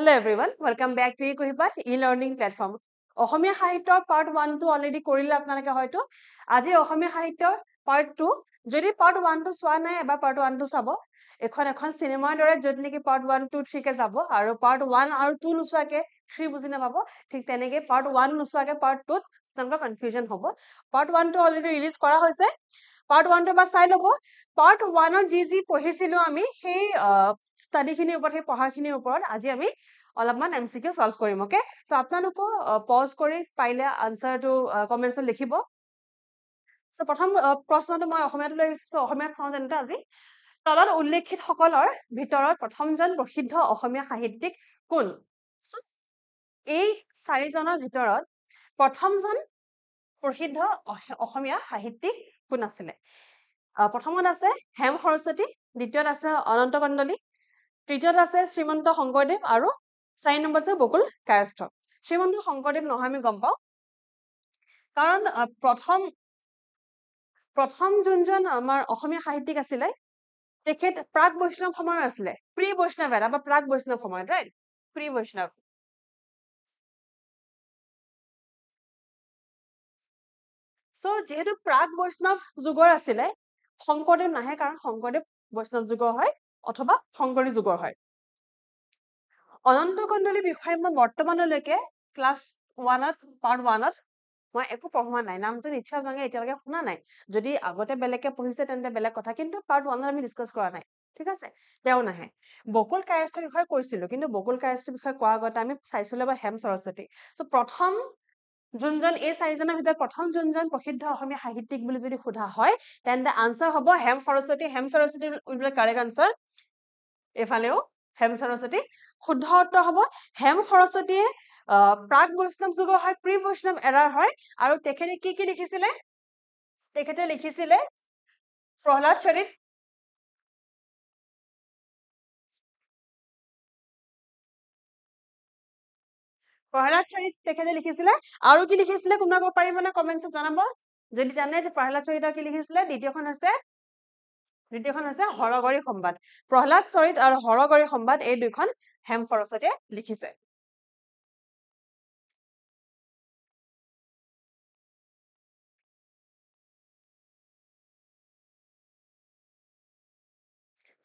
Hello everyone, welcome back to Kuhipat e-learning platform. অসমীয়া সাহিত্যৰ part 1 টো already কৰিলে আপোনালোকে হয়তো আজি অসমীয়া সাহিত্যৰ part 2 যদি part 1 টো চোৱা নাই এবাৰ part 1 টো চাব এখন সিনেমাৰ দৰে যদি নেকি part 1 2 3 কে যাব আৰু part 1 আৰু 2 নোচোৱাকে 3 বুজি নাপাব ঠিক তেনেকৈ part 1 নোচোৱাকে part 2 তোমালোকৰ কনফিউজন হ'ব part 1 টো অলৰেডি ৰিলিজ কৰা হৈছে part 1 টো বা চাই লব part 1 ত যি পঢ়িছিলো আমি সেই ষ্টাডি খিনিৰ ওপৰত সেই পঢ়াখিনিৰ ওপৰত আজি আমি অলপমান এমসিকিউ সলভ কৰিম ওকে সো আপোনালোকো পজ কৰি পাইলে আনসাৰটো কমেন্টছত লিখিব সো প্ৰথম প্ৰশ্নটো মই অসমীয়াত লৈ আহিছো অসমীয়াত চাওঁ তেন্তে আজি তলত উল্লেখিত সকলৰ ভিতৰত প্ৰথমজন প্ৰসিদ্ধ অসমীয়া সাহিত্যিক কোন সো এই চাৰিজনৰ ভিতৰত প্ৰথমজন প্ৰসিদ্ধ অসমীয়া সাহিত্যিক কোন আছিলে প্ৰথমত আছে হেম সৰস্বতী দ্বিতীয়ত আছে অনন্ত কণ্ডলী তৃতীয়ত আছে শ্ৰীমন্ত শংকৰদেৱ আৰু 4 নম্বৰ আছে বকুল কায়স্থ শ্ৰীমন্ত শংকৰদেৱ নহয় আমি গম পাওঁ কাৰণ প্ৰথম যোনজন আমাৰ অসমীয়া সাহিত্যিক আছিলে তেখেত প্ৰাক বৈষ্ণৱ সময়ৰ আছিলে প্ৰি বৈষ্ণৱ era বা প্ৰাক বৈষ্ণৱ সময়ত ৰাইট প্ৰি বৈষ্ণৱ সো যেহেতু প্ৰাক বৈষ্ণৱ যুগৰ আছিলে শংকৰদেৱ নাহে কাৰণ শংকৰদেৱ বৈষ্ণৱ যুগৰ হয় অথবা শংকৰী যুগৰ হয় অনন্ত কণ্ডলী বিষয়ে মই বৰ্তমানলৈকে ক্লাছ 1ত পাৰ্ট 1ত মই একো পঢ়োৱা নাই নামটো নিশ্চয় আপোনালোকে এতিয়ালৈকে শুনা নাই যদি আগতে বেলেগকে পঢ়িছে তেন্তে বেলেগ কথা কিন্তু পাৰ্ট 1ত আমি ডিসকাস কৰা নাই ঠিক আছে তেওঁ নাহে বকুল কায়স্থৰ বিষয়ে কৈছিলো কিন্তু বকুল কায়স্থৰ বিষয়ে কোৱাৰ আগতে আমি চাইছিলো বা হেম সৰস্বতী সো প্ৰথম যোনজন এই চাৰিজনৰ ভিতৰত প্ৰথম যোনজন প্ৰসিদ্ধ অসমীয়া সাহিত্যিক বুলি যদি সোধা হয় তেন্তে আনসাৰ হ'ব Hem Saraswati will be correct answer এফালেও হেম সৰস্বতী শুদ্ধ উত্তৰ হ'ব হেম সৰস্বতীয়ে প্ৰাক বৈষ্ণৱ যুগৰ হয় প্ৰি বৈষ্ণৱ এৰাৰ হয় আৰু তেখেতে কি লিখিছিলে তেখেতে লিখিছিলে প্ৰহ্লাদ চৰিত তেখেতে লিখিছিলে আৰু কি লিখিছিলে কোনোবা ক'ব পাৰিবনে কমেন্টছত জনাব যদি জানে যে প্ৰহ্লাদ চৰিত কি লিখিছিলে দ্বিতীয়খন আছে হৰগৰি সম্বাদ প্ৰহ্লাদ চৰিত আৰু হৰগৰি সম্বাদ এই দুইখন হেম সৰস্বতীয়ে লিখিছে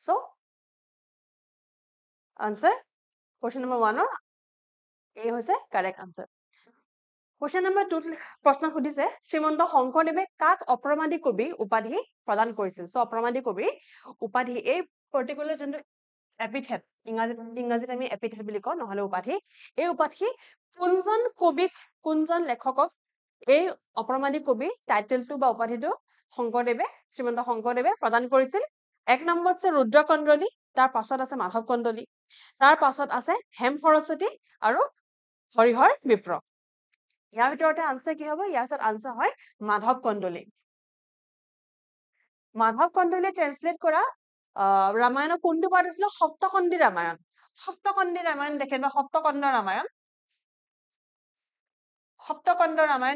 So, answer question number 1 এই হৈছে correct answer. Question number 2 প্ৰশ্ন সুধিছে শ্ৰীমন্ত শংকৰদেৱে কাক অপ্ৰমাদী কবি উপাধি প্ৰদান কৰিছিল সো অপ্ৰমাদী কবি উপাধি এই পাৰ্টিকুলাৰ যোনটো এপিথেট ইংৰাজীত আমি এপিথেট বুলি কওঁ নহলে উপাধি এই উপাধি কোনজন কবিক কোনজন লেখকক এই অপ্ৰমাদী কবি টাইটেলটো বা উপাধিটো শ্ৰীমন্ত শংকৰদেৱে প্ৰদান কৰিছিল এক নম্বৰ আছে ৰুদ্ৰ কণ্ডলী তাৰ পাছত আছে মাধৱ কণ্ডলী তাৰ পাছত আছে হেম সৰস্বতী আৰু হৰিহৰ বিপ্ৰ ইয়াৰ ভিতৰতে আনসাৰ কি হ'ব ইয়াৰ পিছত আনসাৰ হয় মাধৱ কণ্ডলী ট্ৰান্সলেট কৰা ৰামায়ণৰ কোনটো পাৰ্ট আছিলে সপ্তকণ্ডী ৰামায়ণ দেখেন বা সপ্তকণ্ড ৰামায়ণ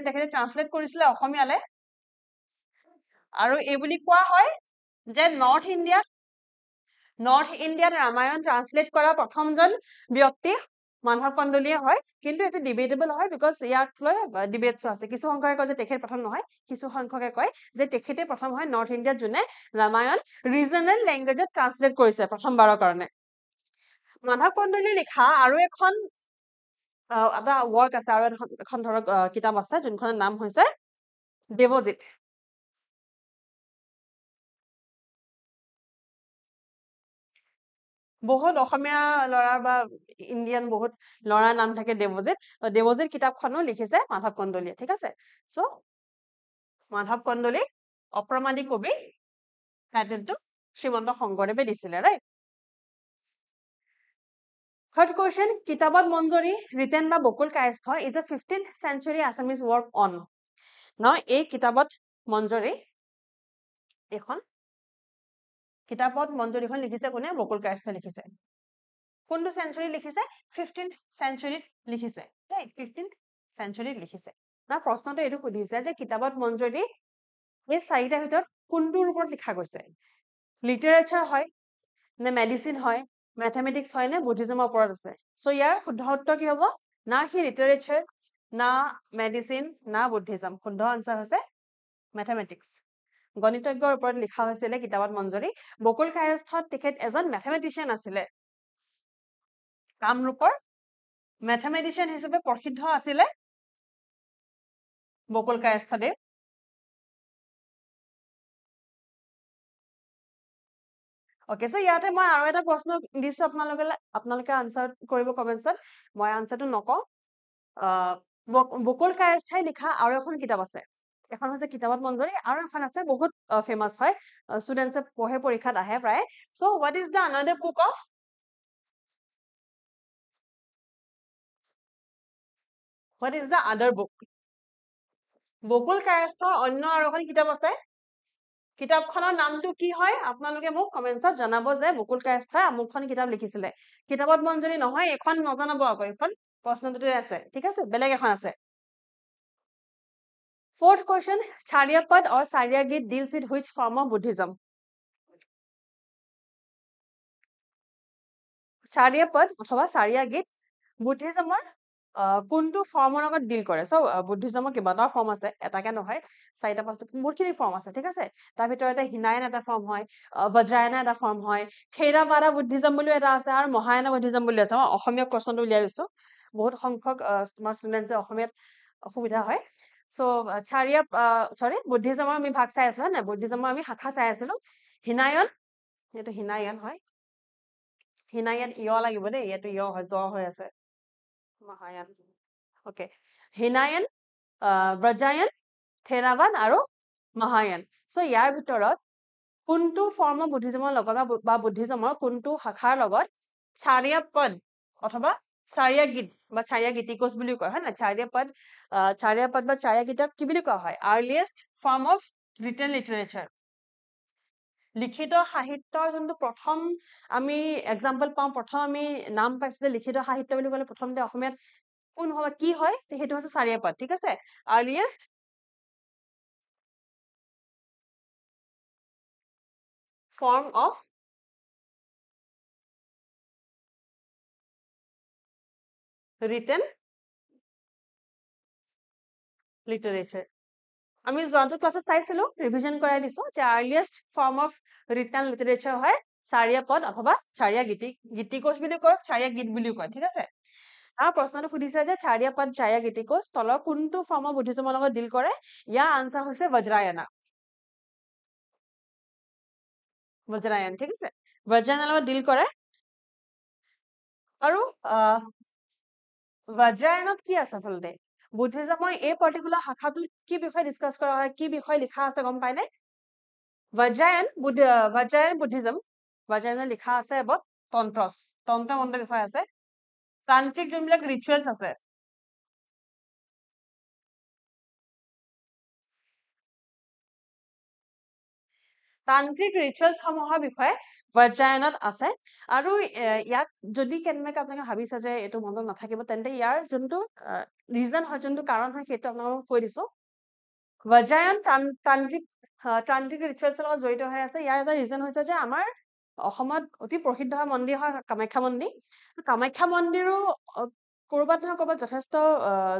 দেখেন ট্ৰান্সলেট কৰিছিলে অসমীয়ালে আৰু এই বুলি কোৱা হয় যে নৰ্থ ইণ্ডিয়াত ৰামায়ণ ট্ৰান্সলেট কৰা প্ৰথমজন ব্যক্তি মাধৱ কণ্ডলীয়ে হয় কিন্তু এটো ডিবেটেবল হয় বিকজ ইয়াক লৈ ডিবেটছ আছে কিছু সংখ্যকে কয় যে তেখেত প্ৰথম নহয় কিছু সংখ্যকে কয় যে তেখেতে প্ৰথম হয় নৰ্থ ইণ্ডিয়াত যোনে ৰামায়ণ ৰিজনেল ল্যাঙ্গুৱেজত ট্ৰান্সলেট কৰিছে প্ৰথমবাৰৰ কাৰণে মাধৱ কণ্ডলী লিখা আৰু এখন এটা ৱৰ্ক আছে আৰু এখন ধৰক কিতাপ আছে যোনখনৰ নাম হৈছে দেৱজিত বহুত অসমীয়া লৰাৰ বা ইণ্ডিয়ান বহুত লৰাৰ নাম থাকে দেৱজিত কিতাপখনো লিখিছে মাধৱ কণ্ডলীয়ে ঠিক আছে সো মাধৱ কণ্ডলী অপ্ৰমাদী কবি টাইটেলটো শ্ৰীমন্ত শংকৰদেৱে দিছিলে right Third question, Kitabat Manjari, written by Bokul Kayastha, is a 15th century Assamese work on. Now, এই Kitabat Manjari, Kitabat Manjari লিখিছে কোনে বকুল কায়স্থ লিখিছে কোনটো সেঞ্চুরি লিখিছে 15th century লিখিছে রাইট 15th century লিখিছে না প্ৰশ্নটো এটো সুধিছে যে কিতাবত মঞ্জৰি এই চাৰিটা ভিতৰত কোনটোৰ ওপৰত লিখা গৈছে লিটাৰেচাৰ হয় নে মেডিসিন হয় মেথমেটিক্স হয় নে বুদ্ধিজমৰ ওপৰত আছে সো ইয়াৰ শুদ্ধ উত্তৰ কি হ'ব না সি লিটাৰেচাৰ না মেডিচিন না বুদ্ধিজম শুদ্ধ আনসাৰ হৈছে মেথমেটিক্স গণিতজ্ঞৰ ওপৰত লিখা হৈছিলে কিতাপত মঞ্জৰী বকুল কায়স্থত তেখেত এজন মেথমেটিচিয়ান আছিলে কামৰূপৰ মেথমেটিচিয়ান হিচাপে প্ৰসিদ্ধ আছিলে বকুল কায়স্থদেৱ ওকে সো ইয়াতে মই আৰু এটা প্ৰশ্ন দিছো আপোনালোকে আনসাৰ কৰিব কমেন্টছত মই আনসাৰটো নকওঁ বকুল কায়স্থাই লিখা আৰু এখন কিতাপ আছে এখন হৈছে কিতাপত মঞ্জৰী আৰু এখন আছে বহুত ফেমাস হয় ষ্টুডেন্টছে পঢ়ে পৰীক্ষাত আহে প্ৰায় so what is the another book of what is the other book Bakul কায়স্থৰ অন্য আৰু এখন কিতাপ আছে কিতাপখনৰ নামটো কি হয় আপোনালোকে মোক কমেন্টছত জনাব যে বকুল কায়স্থই আমুকখন কিতাপ লিখিছিলে কিতাপত মঞ্জৰী নহয় এখন নজনাব আকৌ এখন প্ৰশ্নটোতে আছে ঠিক আছে বেলেগ এখন আছে fourth question Charyapada or Saryagit deals with which form of Buddhism Charyapada অথবা Saryagit বুদ্ধিজমৰ কোনটো ফৰ্মৰ লগত ডিল কৰে সো বুদ্ধিজমৰ কেইবাটাও ফৰ্ম আছে এটাকে নহয় চাৰিটা পাঁচটা বহুতখিনি ফৰ্ম আছে ঠিক আছে তাৰ ভিতৰতে হিনায়ন এটা ফৰ্ম হয় বজ্ৰায়ন এটা ফৰ্ম হয় থেৰাবাদা বুদ্ধিজম বুলিও এটা আছে আৰু মহায়ান বুদ্ধিজম বুলি আছে মই অসমীয়া কোৱেশ্চনটো উলিয়াই লৈছো বহুত সংখ্যক স্মাৰ্ট ষ্টুডেন্টছে অসমীয়াত অসুবিধা হয় সো বুদ্ধিজমৰ আমি ভাগ চাই আছিলো না বুদ্ধিজমৰ আমি শাখা চাই আছিলো হিনায়ন এইটো হিনায়ন হয় হিনায়ন ইয় লাগিব দেই ইয়াতো ইয় হয় জ হৈ আছে মহায়ান ওকে হিনায়ন ব্ৰজায়ন থেৰাবাদ আৰু মহায়ান সো ইয়াৰ ভিতৰত কোনটো ফৰ্ম অফ বুদ্ধিজমৰ লগত বা বুদ্ধিজমৰ কোনটো শাখাৰ লগত চাৰিয়াপদ অথবা চাৰিয়াগীত বা চাৰিয়াগীতিকোচ বুলি কয় হয় না চাৰিয়াপদ বা চাৰিয়াগীতক কি বুলি কোৱা হয় earliest form of written literature লিখিত সাহিত্যৰ যোনটো প্ৰথম আমি এক্সাম্পল পাওঁ প্ৰথম আমি নাম পাইছো যে লিখিত সাহিত্য বুলি ক'লে প্ৰথমতে অসমীয়াত কোন হয় কি হয় সেইটো হৈছে চাৰিয়াপদ ঠিক আছে earliest form of written literature আমি যোৱাটো ক্লাছত চাইছিলো ৰিভিজন কৰাই দিছো যে earliest form of written literature হয় চাৰিয়াপদ অথবা চাৰিয়াগীতিকোচ বুলি কয় চাৰিয়াগীত বুলিও কয় ঠিক আছে তাৰ প্ৰশ্নটো সুধিছে যে চাৰিয়াপদ চাৰিয়াগীতিকোচ তলৰ কোনটো ফৰ্ম অফ বুদ্ধিজমৰ লগত ডিল কৰে ইয়াৰ আনসাৰ হৈছে বজ্ৰায়না বজ্ৰায়ন ঠিক আছে বজ্ৰায়নৰ লগত ডিল কৰে আৰু বজ্ৰায়নত কি আছে আচলতে বুদ্ধিজমৰ এই পাৰ্টিকুলাৰ শাখাটোত কি বিষয় ডিসকাস কৰা হয় কি বিষয় লিখা আছে গম পাইনে বজ্ৰায়ন বুদ্ধিজম বজ্ৰায়নত লিখা আছে এবাউট তন্ত্ৰ মন্ত্ৰ বিষয় আছে তান্ত্ৰিক যোনবিলাক ৰিচুৱেলছ আছে তান্ত্ৰিক ৰিচুৱেলছ সমূহৰ বিষয়ে বজ্ৰায়নত আছে আৰু ইয়াক যদি কেনেবাকৈ আপোনালোকে ভাবিছে যে এইটো মনত নাথাকিব তেন্তে ইয়াৰ যোনটো ৰিজন হয় যোনটো কাৰণ হয় সেইটো আপোনালোকক কৈ দিছো বজ্ৰায়ন তান্ত্ৰিক ৰিচুৱেলছৰ লগত জড়িত হৈ আছে ইয়াৰ এটা ৰিজন হৈছে যে আমাৰ অসমত অতি প্ৰসিদ্ধ মন্দিৰ হয় কামাখ্যা মন্দিৰ কামাখ্যা মন্দিৰো কৰবাত নহয় কৰবাত যথেষ্ট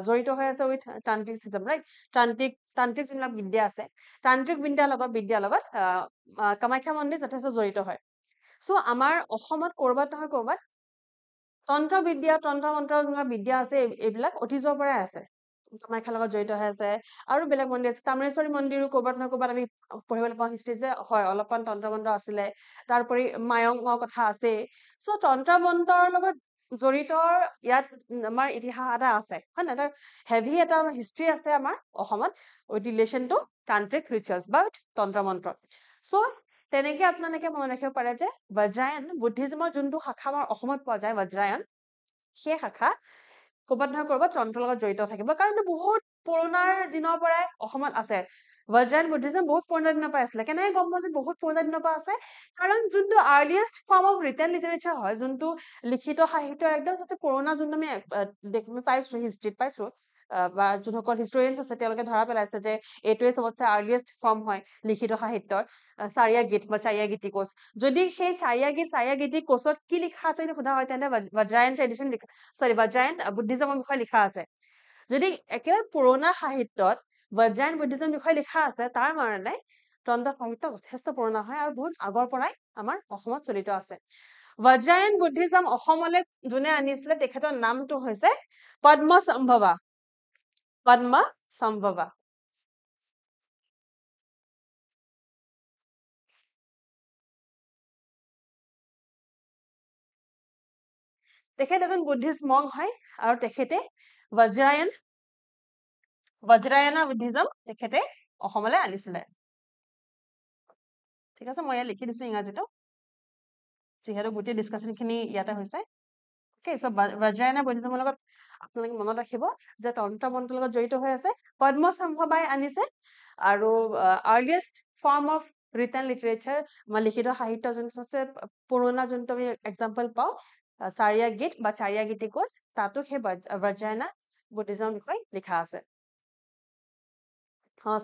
জড়িত হৈ আছে উইথ তান্ত্ৰিক ৰাইট তান্ত্ৰিক যোনবিলাক বিদ্যা আছে তান্ত্ৰিক বিদ্যাৰ লগত কামাখ্যা মন্দিৰ যথেষ্ট জড়িত হয় সো আমাৰ অসমত কৰবাত নহয় কৰবাত তন্ত্ৰ মন্ত্ৰ বিদ্যা আছে এইবিলাক অতীজৰ পৰাই আছে কামাখ্যাৰ লগত জড়িত হৈ আছে আৰু বেলেগ মন্দিৰ আছে তাম্ৰেশ্বৰী মন্দিৰো কৰবাত নহয় কৰবাত আমি পঢ়িবলৈ পাওঁ হিষ্ট্ৰীত যে হয় অলপমান তন্ত্ৰ মন্ত্ৰ আছিলে তাৰোপৰি মায়ঙৰ কথা আছে সো তন্ত্ৰ মন্ত্ৰৰ লগত জড়িত ইয়াত আমাৰ ইতিহাস এটা আছে হয় না এটা হেভি এটা হিষ্ট্ৰী আছে আমাৰ অসমত with relation two Tantrik rituals বা তন্ত্ৰ মন্ত্ৰ সো তেনেকে আপোনালোকে মনত ৰাখিব পাৰে যে বজ্ৰায়ন বুদ্ধিজমৰ যোনটো শাখা আমাৰ অসমত পোৱা যায় বজ্ৰায়ন সেই শাখা কৰবাত নহয় কৰবাত তন্ত্ৰৰ লগত জড়িত থাকিব কাৰণ বহুত পুৰণাৰ দিনৰ পৰাই অসমত আছে বজ্ৰায়ন বুদ্ধিজম বহুত পুৰণা দিনৰ পৰা আছিলে কেনেকৈ গম পোৱা যে বহুত পুৰণা দিনৰ পৰা আছে কাৰণ যোনটো earliest form of written literature হয় যোনটো লিখিত সাহিত্যৰ একদম সবচে পুৰণা যোনটো আমি পাইছো হিষ্ট্ৰীত পাইছো বা যোনসকল হিষ্টৰিয়ানছ আছে তেওঁলোকে ধৰা পেলাইছে যে এইটোৱে চবতছে আৰ্লিয়েষ্ট ফৰ্ম হয় লিখিত সাহিত্যৰ চাৰিয়া গীত বা চাৰিয়া গীতি কোচ যদি সেই চাৰিয়া গীতি কোচত কি লিখা আছে যদি সোধা হয় তেন্তে বজ্ৰায়ন ট্ৰেডিশ্যন বজ্ৰায়ন বুদ্ধিজমৰ বিষয়ে লিখা আছে যদি একেবাৰে পুৰণা সাহিত্যত বজ্ৰায়ন বুদ্ধিজম বিষয়ে লিখা আছে তাৰ মানে তন্ত্ৰ সাহিত্য যথেষ্ট পুৰণা হয় আৰু বহুত আগৰ পৰাই আমাৰ অসমত চলিত আছে বজ্ৰায়ন বুদ্ধিজম অসমলৈ যোনে আনিছিলে তেখেতৰ নামটো হৈছে পদ্মসম্ভৱা পদ্মসম্ভৱা তেখেত এজন বুদ্ধিষ্ট মং হয় আৰু তেখেতে বজ্ৰায়না বুদ্ধিজম তেখেতে অসমলৈ আনিছিলে ঠিক আছে মই ইয়াত লিখি দিছো ইংৰাজীটো যিহেতু গোটেই ডিছকাশ্যন খিনি ইয়াতে হৈছে Okay, so বজ্ৰায়না বুদ্ধিজমৰ লগত আপোনালোকে মনত ৰাখিব যে তন্ত্ৰ মন্ত্ৰৰ লগত জড়িত হৈ আছে পদ্মসম্ভৱাই আনিছে আৰু earliest form of written literature মানে লিখিত সাহিত্য যোনটো আছে পুৰণা যোনটো আমি এক্সাম্পল পাওঁ চাৰিয়া গীত বা চাৰিয়া গীতি কোচ তাতো সেই বজ্ৰায়না বুদ্ধিজমৰ বিষয়ে লিখা আছে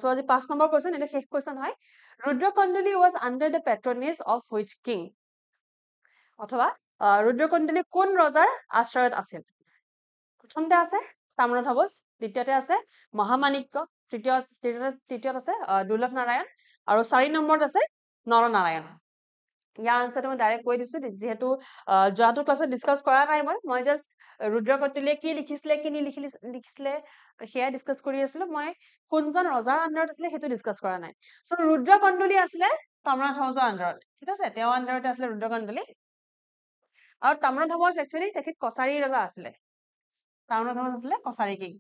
so আজি 5 নম্বৰ কোৱেশ্চন এটা শেষ কোৱেশ্চন হয় ৰুদ্ৰকণ্ডলী was under the patronage of which king অথবা ৰুদ্ৰকণ্ডলী কোন ৰজাৰ আশ্ৰয়ত আছিল প্ৰথমতে আছে তাম্ৰধ্বজ দ্বিতীয়তে আছে মহামাণিক্য তৃতীয়ত আছে দুৰ্লভ নাৰায়ণ আৰু 4 নম্বৰত আছে নৰনাৰায়ণ ইয়াৰ আনসাৰটো মই ডাইৰেক্ট কৈ দিছো যেহেতু যোৱাটো ক্লাছত ডিসকাস কৰা নাই মই জাস্ট ৰুদ্ৰকণ্ডলীয়ে কি লিখিছিলে কি লিখিছিলে সেয়া ডিসকাস কৰি আছিলো মই কোনজন ৰজাৰ আন্ডাৰত আছিলে সেইটো ডিসকাস কৰা নাই সো ৰুদ্ৰকণ্ডলী আছিলে তাম্ৰধ্বজৰ আন্ডাৰত ঠিক আছে তেওঁৰ আন্ডাৰতে আছিলে ৰুদ্ৰকণ্ডলী আৰু তাম্ৰধ্বজ একচুয়ালি তেখেত কছাৰী ৰজা আছিলে তাম্ৰধ্বজ আছিলে কছাৰী কিং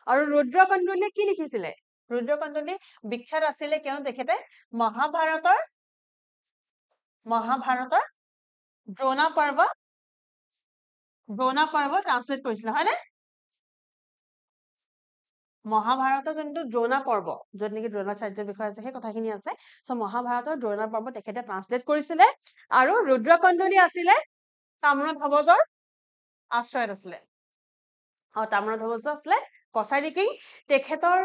আৰু ৰুদ্ৰকণ্ডলীয়ে কি লিখিছিলে ৰুদ্ৰকণ্ডলী বিখ্যাত আছিলে কিয়নো তেখেতে মহাভাৰতৰ দ্ৰোণ পৰ্ব ট্ৰান্সলেট কৰিছিলে হয় নে মহাভাৰতৰ যোনটো দ্ৰোণ পৰ্ব য'ত নেকি দ্ৰোণাচাৰ্যৰ বিষয়ে আছে সেই কথাখিনি আছে সো মহাভাৰতৰ দ্ৰোণ পৰ্ব তেখেতে ট্ৰান্সলেট কৰিছিলে আৰু ৰুদ্ৰকণ্ডলী আছিলে তাম্ৰধ্বজৰ আশ্ৰয়ত আছিলে আৰু তাম্ৰধ্বজ আছিলে কছাৰী কিং তেখেতৰ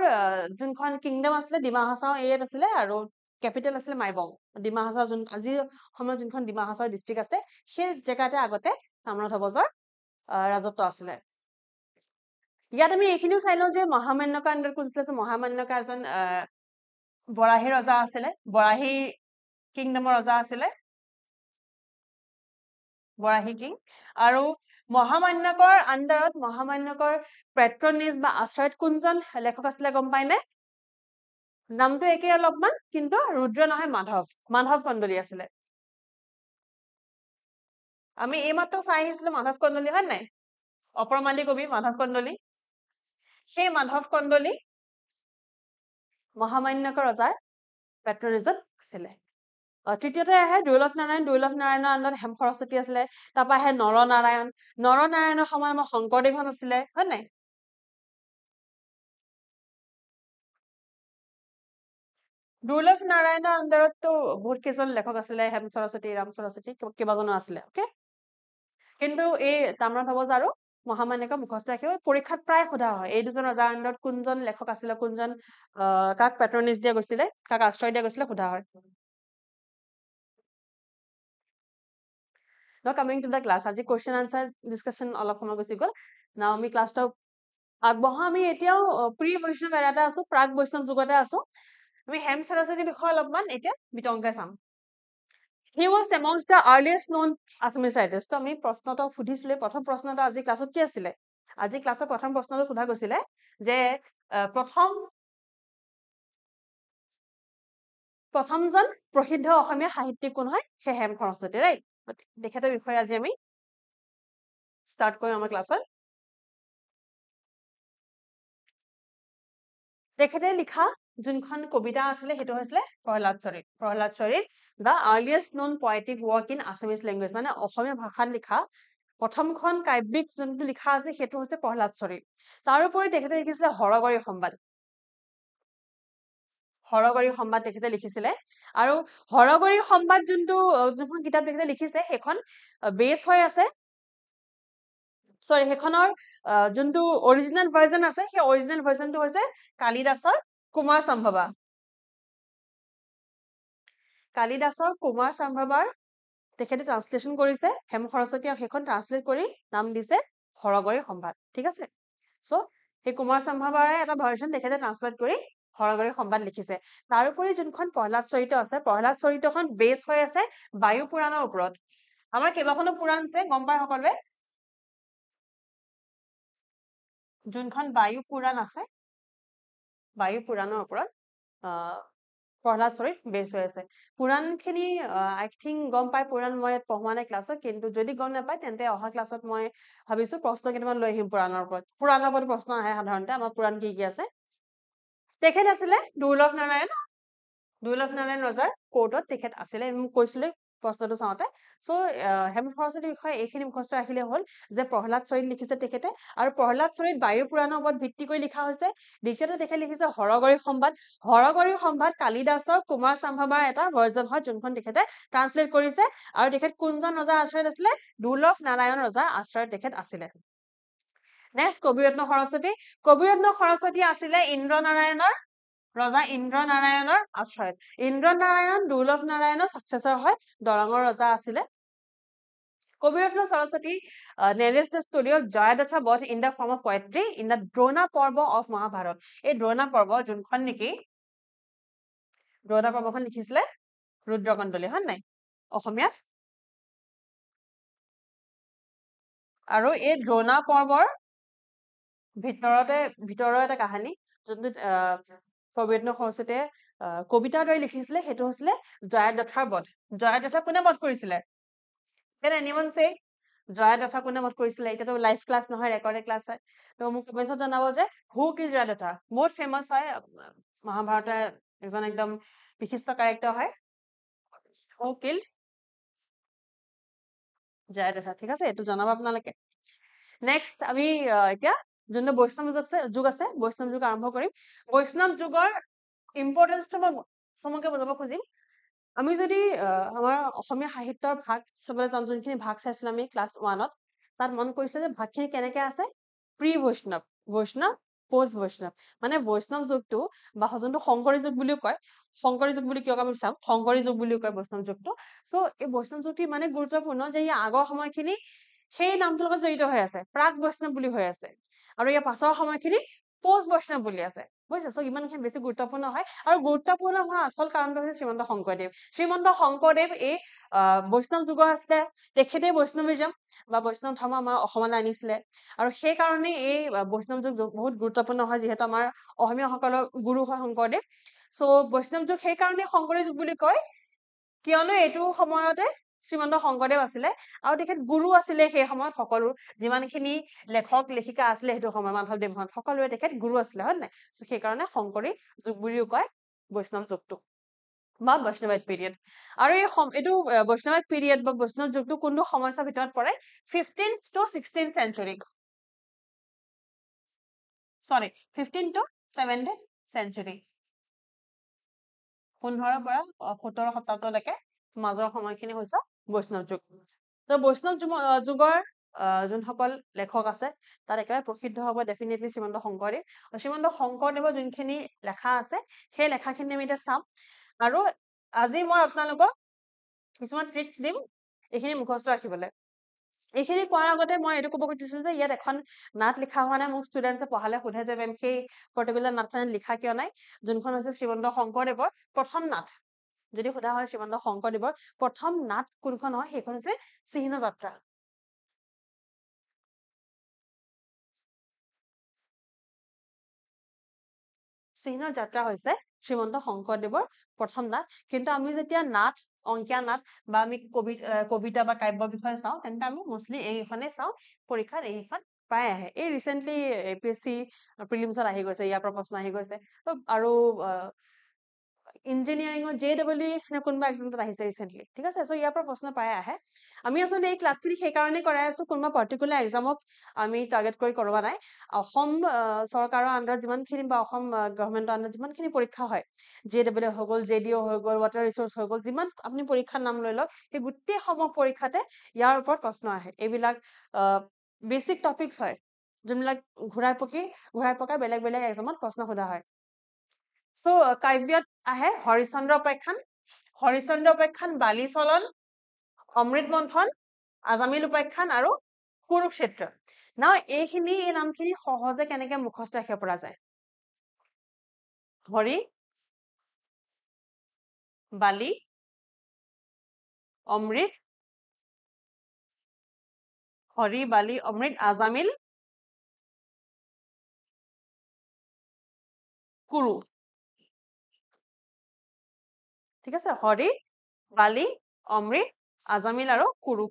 যোনখন কিংডম আছিলে ডিমা হাছাও এৰিয়াত আছিলে আৰু কেপিটেল আছিলে মাইবং ডিমা হাছাও যোন আজি সময়ত যোনখন ডিমা হাছাও ডিস্ট্ৰিক্ট আছে সেই জেগাতে আগতে তাম্ৰধ্বজৰ ৰাজত্ব আছিলে ইয়াত আমি এইখিনিও চাই লওঁ যে মহামান্যকা আন্ডাৰত কোন আছিলে মহামান্যকা এজন বৰাহী ৰজা আছিলে বৰাহী কিংডমৰ ৰজা আছিলে বৰাহী কিং আৰু মহামান্যকৰ আন্ডাৰত মহামান্যকৰ পেট্ৰনিজ বা আশ্ৰয়ত কোনজন লেখক আছিলে গম পাইনে নামটো একেই অলপমান কিন্তু ৰুদ্ৰ নহয় মাধৱ কণ্ডলী আছিলে আমি এইমাত্ৰ চাই আহিছিলো মাধৱ কণ্ডলী হয় নাই অপৰমান্তি কবি মাধৱ কণ্ডলী সেই মাধৱ কণ্ডলী মহামান্যকৰ ৰজাৰ পেট্ৰনিজত আছিলে তৃতীয়তে আহে দুৰ্লভ নাৰায়ণৰ আন্ডাৰত হেম সৰস্বতী আছিলে তাৰপা আহে নৰনাৰায়ণৰ সময়ত আমাৰ শংকৰদেৱন আছিলে হয় নাই দুৰ্লভ নাৰায়ণৰ আন্ডাৰততো বহুত কেইজন লেখক আছিলে হেম সৰস্বতী ৰাম সৰস্বতী কেইবাজনো আছিলে ওকে কিন্তু এই তাম্ৰধ্বজ আৰু মহামান্যকা মুখস্থ ৰাখিব পৰীক্ষাত প্ৰায় সোধা হয় এই দুজন ৰজাৰ আন্ডাৰত কোনজন লেখক আছিলে কোনজন কাক পেট্ৰনিজ দিয়া গৈছিলে কাক আশ্ৰয় দিয়া গৈছিলে সোধা হয় Now coming to the class, আজি question answer discussion অলপ সময় গুচি গ'ল now আমি ক্লাছটো আগবঢ়া আমি এতিয়াও প্ৰি বৈষ্ণৱ এৰাতে আছো প্ৰাক বৈষ্ণৱ যুগতে আছো আমি হেম সৰস্বতীৰ বিষয়ে অলপমান এতিয়া বিতংকে চাম He was amongst the earliest known Assamese writers. তো আমি প্ৰশ্নটো সুধিছিলে প্ৰথম প্ৰশ্নটো আজি ক্লাছত কি আছিলে আজি ক্লাছৰ প্ৰথম প্ৰশ্নটো সোধা গৈছিলে যে প্ৰথমজন প্ৰসিদ্ধ অসমীয়া সাহিত্যিক কোন হয় হে হেম সৰস্বতী ৰাইট তেখেতৰ বিষয়ে আজি আমি ষ্টাৰ্ট কৰিম আমাৰ ক্লাছত তেখেতে লিখা যোনখন কবিতা আছিলে সেইটো হৈছিলে প্ৰহ্লাদ চৰিত the earliest known poetic work in Assamese language মানে অসমীয়া ভাষাত লিখা প্ৰথমখন কাব্যিক যোনটো লিখা আছে সেইটো হৈছে প্ৰহ্লাদ চৰিত তাৰোপৰি তেখেতে লিখিছিলে হৰগৰী সম্বাদ হৰগৌৰী সম্বাদ তেখেতে লিখিছিলে আৰু হৰগৌৰী সম্বাদ যোনখন কিতাপ তেখেতে লিখিছে সেইখন বেছ হৈ আছে সেইখনৰ যোনটো অৰিজিনেল ভাৰ্জন আছে সেই অৰিজিনেল ভাৰ্জনটো হৈছে কালিদাসৰ কুমাৰ সম্ভৱা কালিদাসৰ কুমাৰ সম্ভৱাৰ তেখেতে ট্ৰান্সলেচন কৰিছে হেম সৰস্বতী আৰু সেইখন ট্ৰান্সলেট কৰি নাম দিছে হৰগৌৰী সম্বাদ ঠিক আছে সো সেই কুমাৰ সম্ভৱাৰে এটা ভাৰ্জন তেখেতে ট্ৰান্সলেট কৰি হৰগৌৰী সম্বাদ লিখিছে তাৰোপৰি যোনখন প্ৰহ্লাদ চৰিত আছে প্ৰহ্লাদ চৰিতখন বেছ হৈ আছে বায়ু পুৰাণৰ ওপৰত আমাৰ কেইবাখনো পুৰাণ আছে গম পাই সকলোৱে যোনখন বায়ু পুৰাণ আছে বায়ু পুৰাণৰ ওপৰত প্ৰহ্লাদ চৰিত বেছ হৈ আছে পুৰাণখিনি আই থিংক গম পাই পুৰাণ মই পঢ়োৱা নাই ক্লাছত কিন্তু যদি গম নাপায় তেন্তে অহা ক্লাছত মই ভাবিছো প্ৰশ্ন কেইটামান লৈ আহিম পুৰাণৰ ওপৰত প্ৰশ্ন আহে সাধাৰণতে আমাৰ পুৰাণ কি আছে তেখেত আছিলে দুৰ্লভ নাৰায়ণ ৰজাৰ কোৰ্টত তেখেত আছিলে মই কৈছিলো প্ৰশ্নটো চাওঁতে সো হেম সৰস্বতীৰ বিষয়ে এইখিনি মুখস্থ ৰাখিলে হ'ল যে প্ৰহ্লাদ চৰিত লিখিছে তেখেতে আৰু প্ৰহ্লাদ চৰিত বায়ু পুৰাণৰ ওপৰত ভিত্তি কৰি লিখা হৈছে দ্বিতীয়তে তেখেতে লিখিছে হৰগৌৰী সম্বাদ কালিদাসৰ কুমাৰ সম্ভৱাৰ এটা ভাৰ্জন হয় যোনখন তেখেতে ট্ৰান্সলেট কৰিছে আৰু তেখেত কোনজন ৰজাৰ আশ্ৰয়ত আছিলে দুৰ্লভ নাৰায়ণ ৰজাৰ আশ্ৰয়ত তেখেত আছিলে নেক্সট কবিৰত্ন সৰস্বতী আছিলে ৰজা ইন্দ্ৰ নাৰায়ণৰ আশ্ৰয়ত ইন্দ্ৰ নাৰায়ণ দুৰ্লভ নাৰায়ণৰ সাকচেছৰ হয় দৰঙৰ ৰজা আছিলে Kaviratna Saraswati narrates the story of Jayadratha both in the form of poetry in the Drona Parva of Mahabharat এই দ্ৰোণা পৰ্ব যোনখন নেকি দ্ৰোণা পৰ্বখন লিখিছিলে ৰুদ্ৰকণ্ডলী হয় নাই অসমীয়াত আৰু এই দ্ৰোণা পৰ্বৰ ভিতৰৰ এটা কাহিনী যোনটো কবিৰত্ন সৰস্বতীয়ে কবিতাৰ দৰে লিখিছিলে সেইটো হৈছিলে জয়াদ্ৰথাৰ বধ জয়াদ্ৰথা কোনে বধ কৰিছিলে Can anyone say জয়াদ্ৰথা কোনে বধ কৰিছিলে এতিয়াতো লাইভ ক্লাছ নহয় ৰেকৰ্ডেড ক্লাছ হয় তো মোক কমেন্টত জনাব যে হু কিল জয়াদ্ৰথা বহুত ফেমাস হয় মহাভাৰতৰ এজন একদম বিশিষ্ট ক্যাৰেক্টাৰ হয় হু কিল জয়াদ্ৰথা ঠিক আছে এইটো জনাব আপোনালোকে নেক্সট আমি এতিয়া যোনটো বৈষ্ণৱ যুগ আছে বৈষ্ণৱ যুগ আৰম্ভ কৰিম বৈষ্ণৱ যুগৰ ইম্পৰ্টেন্সটো মই চমুকে বুজাব খুজিম আমি যদি আমাৰ অসমীয়া সাহিত্যৰ ভাগ চাবলৈ যাওঁ যোনখিনি ভাগ চাইছিলো আমি ক্লাছ 1ত তাত মন কৰিছে যে ভাগখিনি কেনেকে আছে প্ৰি বৈষ্ণৱ পোষ্ট বৈষ্ণৱ মানে বৈষ্ণৱ যুগটো বা যোনটো শংকৰী যুগ বুলিও কয় শংকৰী যুগ বুলি কিয় আমি চাম শংকৰী যুগ বুলিও কয় বৈষ্ণৱ যুগটো সো এই বৈষ্ণৱ যুগটি মানে গুৰুত্বপূৰ্ণ যে ই আগৰ সময়খিনি সেই নামটোৰ লগত জড়িত হৈ আছে প্ৰাক বৈষ্ণৱ বুলি হৈ আছে আৰু ইয়াৰ পাছৰ সময়খিনি পোষ্ট বৈষ্ণৱ বুলি আছে বুজিছে সো ইমানখিনি বেছি গুৰুত্বপূৰ্ণ হয় আৰু গুৰুত্বপূৰ্ণ হোৱা আচল কাৰণটো হৈছে শ্ৰীমন্ত শংকৰদেৱ এই বৈষ্ণৱ যুগ আছিলে তেখেতে বৈষ্ণৱিজম বা বৈষ্ণৱ ধৰ্ম আমাৰ অসমলৈ আনিছিলে আৰু সেই কাৰণে এই বৈষ্ণৱ যুগ বহুত গুৰুত্বপূৰ্ণ হয় যিহেতু আমাৰ অসমীয়াসকলৰ গুৰু হয় শংকৰদেৱ সো বৈষ্ণৱ যুগ সেই কাৰণে শংকৰী যুগ বুলি কয় কিয়নো এইটো সময়তে শ্ৰীমন্ত শংকৰদেৱ আছিলে আৰু তেখেত গুৰু আছিলে সেই সময়ত সকলো যিমানখিনি লেখক লেখিকা আছিলে সেইটো সময় মাধৱদেৱ সকলোৰে তেখেত গুৰু আছিলে হয় নাই সো সেই কাৰণে শংকৰী যুগ বুলিও কয় বৈষ্ণৱ যুগটো বা বৈষ্ণৱাইট পিৰিয়ড আৰু এইটো বৈষ্ণৱাইট পিৰিয়ড বা বৈষ্ণৱ যুগটো কোনটো সময়ৰ ভিতৰত পৰে 15th to 16th century 15th to 17th century 15 পৰা 17 শতাব্দলৈকে মাজৰ সময়খিনি হৈছে বৈষ্ণৱ যুগ তো বৈষ্ণৱ যুগৰ যোনসকল লেখক আছে তাত একেবাৰে প্ৰসিদ্ধ হ'ব ডেফিনেটলি শ্ৰীমন্ত শংকৰদেৱৰ যোনখিনি লেখা আছে সেই লেখাখিনি আমি এতিয়া চাম আৰু আজি মই আপোনালোকক কিছুমান ট্ৰিক্স দিম এইখিনি মুখস্থ ৰাখিবলৈ এইখিনি কোৱাৰ আগতে মই এইটো ক'ব খুজিছো যে ইয়াত এখন নাট লিখা হোৱা নাই মোক ষ্টুডেণ্টছে পঢ়ালে সোধে যে মেম সেই পাৰ্টিকুলাৰ নাটখন লিখা কিয় নাই যোনখন হৈছে শ্ৰীমন্ত শংকৰদেৱৰ প্ৰথম নাট যদি সোধা হয় শ্ৰীমন্ত শংকৰদেৱৰ প্ৰথম নাট কোনখন হয় সেইখন হৈছে চিহ্ন যাত্ৰা চিহ্ন যাত্ৰা হৈছে শ্ৰীমন্ত শংকৰদেৱৰ প্ৰথম নাট কিন্তু আমি যেতিয়া নাট অংকীয়া নাট বা আমি কবিতা বা কাব্যৰ বিষয়ে চাওঁ তেন্তে আমি মোষ্টলি এইখনে চাওঁ পৰীক্ষাত এইখন প্ৰায় আহে এই ৰিচেন্টলি APSC প্ৰিলিমছত আহি গৈছে ইয়াৰ পৰা প্ৰশ্ন আহি গৈছে আৰু ইঞ্জিনিয়াৰিঙৰ JEE কোনোবা এক্সামত আহিছে ৰিচেণ্টলি ঠিক আছে চ' ইয়াৰ পৰা প্ৰশ্ন প্ৰায় আহে আমি আচলতে এই ক্লাছখিনি সেইকাৰণে কৰাই আছো কোনোবা পাৰ্টিকুলাৰ এক্সামক আমি টাৰ্গেট কৰি কৰোৱা নাই অসম চৰকাৰৰ আণ্ডাৰত যিমানখিনি বা অসম গভৰ্ণমেণ্টৰ আণ্ডাৰত যিমানখিনি পৰীক্ষা হয় JEE হৈ গ'ল JDO হৈ গ'ল ৱাটাৰ ৰিচোৰ্চ হৈ গ'ল যিমান আপুনি পৰীক্ষাৰ নাম লৈ লওক সেই গোটেই সমূহ পৰীক্ষাতে ইয়াৰ ওপৰত প্ৰশ্ন আহে এইবিলাক বেচিক টপিকছ হয় যোনবিলাক ঘূৰাই পকাই বেলেগ বেলেগ এক্সামত প্ৰশ্ন সোধা হয় চ' কাব্যত আহে হৰিচন্দ্ৰ উপাখ্যান বালিচলন অমৃত মন্থন আজামিল উপাখ্যান আৰু কুৰুক্ষেত্ৰ এই নামখিনি সহজে কেনেকে মুখস্থ ৰাখিব পৰা যায় হৰি বালি অমৃত আজামিল কুৰু ঠিক আছে হৰি বালি অমৃত আজামিল আৰু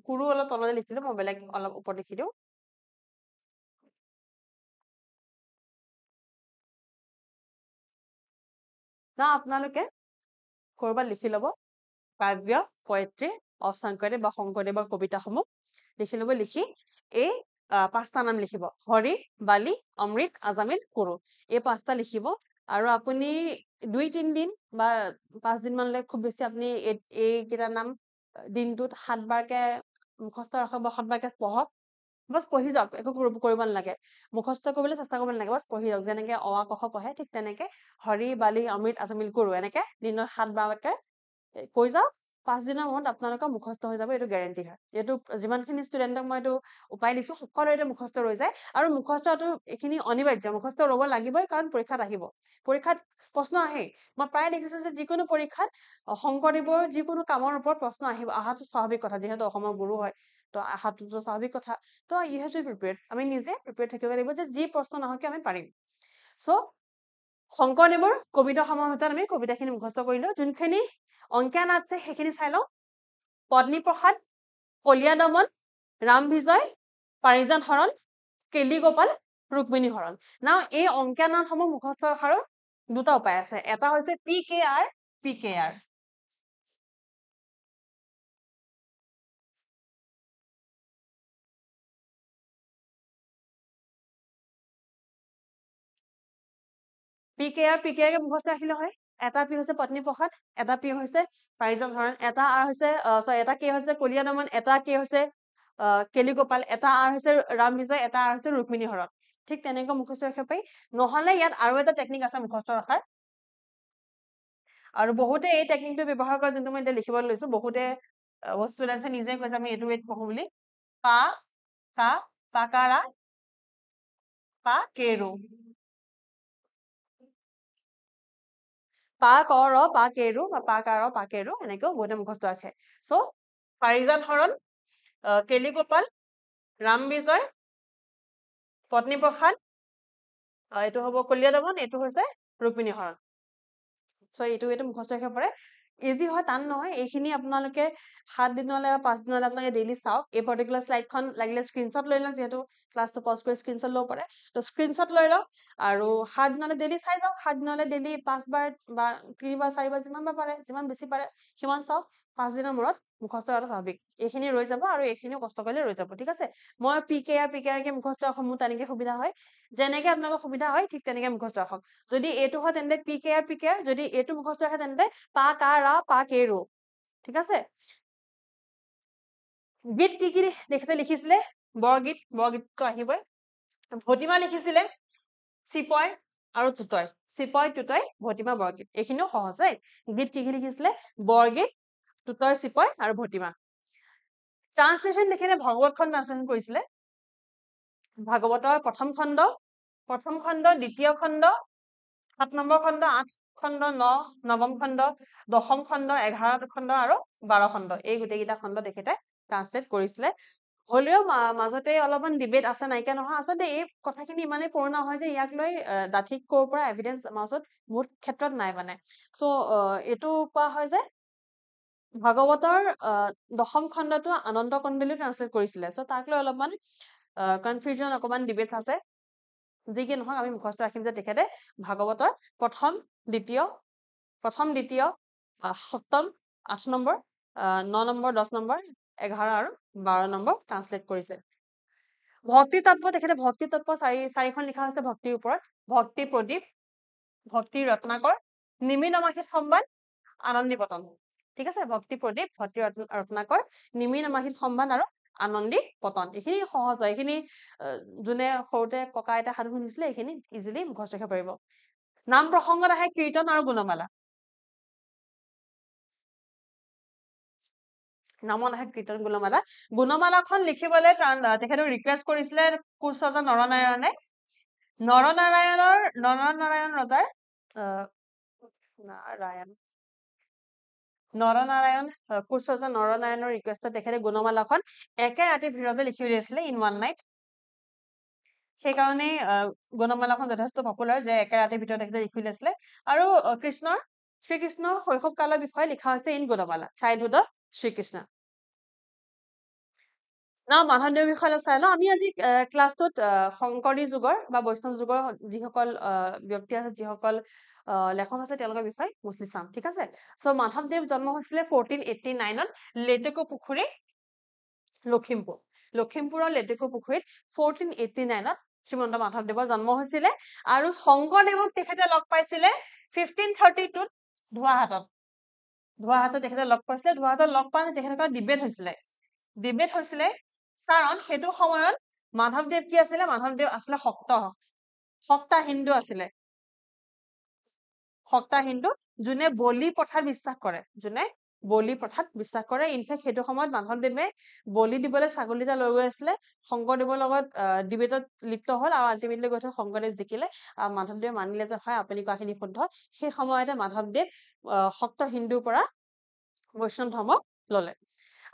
কুৰু অলপ তললৈ লিখিলো মই বেলেগ অলপ ওপৰত লিখি দিওঁ আপোনালোকে কৰবাত লিখি লব কাব্য পয়েট্ৰী অফ শংকৰদেৱ বা শংকৰদেৱৰ কবিতাসমূহ লিখি লব লিখি এই পাঁচটা নাম লিখিব হৰি বালি অমৃত আজামিল কুৰু এই পাঁচটা লিখিব আৰু আপুনি 2-3 দিন বা 5 দিন মানলৈ খুব বেছি আপুনি এইকেইটা নাম দিনটোত 7 বাৰকে মুখস্থ ৰাখক বা 7 বাৰকে পঢ়ক বাছ পঢ়ি যাওক একো কৰিব নালাগে মুখস্থ কৰিবলৈ চেষ্টা কৰিব নালাগে বাছ পঢ়ি যাওক যেনেকে অ আ ক খ পঢ়ে ঠিক তেনেকে হৰি বালি অমৃত আজামিল কুৰু এনেকে দিনৰ 7 বাৰকে কৈ যাওক 5 দিনৰ মূৰত আপোনালোকৰ মুখস্থ হৈ যাব এইটো গ্যাৰান্টি হয় এইটো যিমানখিনি ষ্টুডেণ্টক মই এইটো উপায় দিছো সকলোৰে মুখস্থ ৰৈ যায় আৰু মুখস্থটো এইখিনি অনিবাৰ্য মুখস্থ ৰ'ব লাগিবই কাৰণ পৰীক্ষাত আহিব পৰীক্ষাত প্ৰশ্ন আহে মই প্ৰায় দেখিছো যে যিকোনো পৰীক্ষাত শংকৰদেৱৰ যিকোনো কামৰ ওপৰত প্ৰশ্ন আহিব আহাটো স্বাভাৱিক কথা যিহেতু অসমৰ গুৰু হয় তো আহাটোতো স্বাভাৱিক কথা তো ইউ হেভ টু প্ৰিপেয়াৰ্ড আমি নিজে প্ৰিপেয়াৰ থাকিব লাগিব যে যি প্ৰশ্ন নহওক আমি পাৰিম চ' শংকৰদেৱৰ কবিতা সমূহৰ ভিতৰত আমি কবিতাখিনি মুখস্থ কৰিলো যোনখিনি অংকীয়া নাট আছে সেইখিনি চাই লওঁ পত্নীপ্ৰসাদ কলীয়া দমন ৰাম বিজয় পাৰিজাত হৰণ কেলিগোপাল ৰুক্মিণী হৰণ এই অংকীয়া নাটসমূহ মুখস্থ ৰখাৰো দুটা উপায় আছে এটা হৈছে PKR PKR কে মুখস্থ ৰাখিলে হয় এটা পি হৈছে পত্নীপ্ৰসাদ এটা পি হৈছে পাৰিজাত হৰণ এটা আৰ হৈছে এটা কে হৈছে কলীয়া দমন এটা কে হৈছে কেলিগোপাল এটা আৰ হৈছে ৰাম বিজয় এটা আৰ হৈছে ৰুক্মিণী হৰণ ঠিক তেনেকৈ মুখস্থ ৰাখিব পাৰি নহলে ইয়াত আৰু এটা টেকনিক আছে মুখস্থ ৰখাৰ আৰু বহুতে এই টেকনিকটো ব্যৱহাৰ কৰে যোনটো মই এতিয়া লিখিবলৈ লৈছো বহুতে ষ্টুডেণ্টছে নিজে কৈছে আমি এইটো ৱেট পঢ়ো বুলি পা কা পাকাৰা পা কেৰু পা কৰ পা কেৰু বা পা কাৰ পা কেৰু এনেকেও বহুতে মুখস্থ ৰাখে চ' পাৰিজাত হৰণ কেলিগোপাল ৰাম বিজয় পত্নীপ্ৰসাদ এইটো হ'ব কলীয়া দমন এইটো হৈছে ৰুক্মিণী হৰণ চ' এইটো মুখস্থ ৰাখিব পাৰে ইজি হয় টান নহয় এইখিনি আপোনালোকে 7 দিনলৈ বা 5 দিনলৈ আপোনালোকে ডেইলি চাওক এই পাৰ্টিকুলাৰ শ্লাইডখন লাগিলে স্ক্ৰীনশ্বট লৈ লওক যিহেতু ক্লাছটো পজ কৰি স্ক্ৰীনশ্বট ল'ব পাৰে তো স্ক্ৰীনশ্বট লৈ লওক আৰু 7 দিনলৈ ডেইলি চাই যাওক 7 দিনলৈ ডেইলি 5 বাৰ বা 3 বাৰ 4 বাৰ যিমান বাৰ পাৰে যিমান বেছি পাৰে সিমান চাওক 5 দিনৰ মূৰত মুখস্থ কৰাটো স্বাভাৱিক এইখিনি ৰৈ যাব আৰু এইখিনিও কষ্ট কৰিলে ৰৈ যাব ঠিক আছে মই PKR কে মুখস্থ ৰাখোঁ মোৰ তেনেকে সুবিধা হয় যেনেকে আপোনালোকৰ সুবিধা হয় ঠিক তেনেকে মুখস্থ ৰাখক যদি এইটো হয় তেন্তে PKR যদি এইটো মুখস্থ ৰাখে তেন্তে পা কা ৰা পা কেৰু ঠিক আছে গীত কি তেখেতে লিখিছিলে বৰগীতটো আহিবই ভটিমা লিখিছিলে চিপয় আৰু টুটয় ভটিমা বৰগীত এইখিনিও সহজ হয় গীত কি লিখিছিলে বৰগীত টুটয় চিপয় আৰু ভটিমা ট্ৰান্সলেশ্যন তেখেতে ভাগৱতখন ট্ৰান্সলেশ্যন কৰিছিলে ভাগৱতৰ প্ৰথম খণ্ড দ্বিতীয় খণ্ড 7 নম্বৰ খণ্ড 8 খণ্ড 9 খণ্ড 10 খণ্ড 11 খণ্ড আৰু 12 খণ্ড এই গোটেইকেইটা খণ্ড তেখেতে ট্ৰান্সলেট কৰিছিলে হলেও মাজতে অলপমান ডিবেট আছে নাইকিয়া নহয় আচলতে এই কথাখিনি ইমানেই পুৰণা হয় যে ইয়াক লৈ ডাঠিক ক'ৰ পৰা এভিডেন্স মাজত বহুত ক্ষেত্ৰত নাই মানে চ' এইটো কোৱা হয় যে ভাগৱতৰ 10ম খণ্ডটো আনন্দ কন্দলি ট্ৰান্সলেট কৰিছিলে চ' তাক লৈ অলপমান কনফিউজন অকমান ডিবেটছ আছে যি কি নহওক আমি মুখস্থ ৰাখিম যে তেখেতে ভাগৱতৰ প্ৰথম দ্বিতীয় প্ৰথম দ্বিতীয় সপ্তম 8 নম্বৰ 9 নম্বৰ 10 নম্বৰ 11 আৰু 12 নম্বৰ ট্ৰান্সলেট কৰিছে ভক্তি তত্ত্ব তেখেতে ভক্তি তত্ত্ব চাৰিখন লিখা হৈছে ভক্তিৰ ওপৰত ভক্তি প্ৰদীপ ভক্তি ৰত্নাকৰ নিমিনমাখিত সম্বাদ আনন্দী পতন ঠিক আছে ভক্তি প্ৰদীপ ভক্তি ৰত্নাকৰ নিমিনমাখিত সম্বাদ আৰু আনন্দী পতন এইখিনি সহজ হয় এইখিনি যোনে সৰুতে ককা আইতা সাধু শুনিছিলে এইখিনি ইজিলি মুখস্থ ৰাখিব পাৰিব নাম প্ৰসংগত আহে কীৰ্তন আৰু গুণমালা নামত আহে কীৰ্তন গুণমালাখন লিখিবলৈ তেখেতক ৰিকুৱেষ্ট কৰিছিলে কোচ ৰজা নৰনাৰায়ণে নৰনাৰায়ণ ৰজাৰ কোচ ৰজা নৰনাৰায়ণৰ ৰিকুৱেষ্টত তেখেতে গুণমালাখন একে ৰাতিৰ ভিতৰতে লিখি উলিয়াইছিলে ইন ওৱান নাইট সেইকাৰণে গুণমালাখন যথেষ্ট পপুলাৰ যে একে ৰাতিৰ ভিতৰত তেখেতে লিখি উলিয়াইছিলে আৰু শ্ৰীকৃষ্ণৰ শৈশৱ কালৰ বিষয়ে লিখা হৈছে in Gunamala childhood of Shrikrishna না মাধৱদেৱৰ বিষয়ে অলপ চাই লওঁ আমি আজি ক্লাছটোত শংকৰী যুগৰ বা বৈষ্ণৱ যুগৰ যিসকল ব্যক্তি আছে যিসকল লেখক আছে তেওঁলোকৰ বিষয়ে মষ্টলি চাম ঠিক আছে চ' মাধৱদেৱ জন্ম হৈছিলে 1489ত লেটেকু পুখুৰী লখিমপুৰৰ লেটেকু পুখুৰীত 1489ত শ্ৰীমন্ত মাধৱদেৱৰ জন্ম হৈছিলে আৰু শংকৰদেৱক তেখেতে লগ পাইছিলে 1532ত ধোৱাহাটত তেখেতে লগ পাইছিলে ধোৱাহাটত লগ পাওঁতে তেখেতৰ ডিবেট হৈছিলে কাৰণ সেইটো সময়ত মাধৱদেৱ কি আছিলে মাধৱদেৱ আছিলে শক্তা হিন্দু আছিলে শক্তা হিন্দু যোনে বলি প্ৰথাত বিশ্বাস কৰে ইনফেক্ট সেইটো সময়ত মাধৱদেৱে বলি দিবলৈ ছাগলী এটা লৈ গৈ আছিলে শংকৰদেৱৰ লগত ডিবেটত লিপ্ত হল আৰু আল্টিমেটলি গৈ শংকৰদেৱ জিকিলে মাধৱদেৱে মানিলে যে হয় আপুনি কোৱাখিনি শুদ্ধ সেই সময়তে মাধৱদেৱ শক্ত হিন্দুৰ পৰা বৈষ্ণৱ ধৰ্ম ললে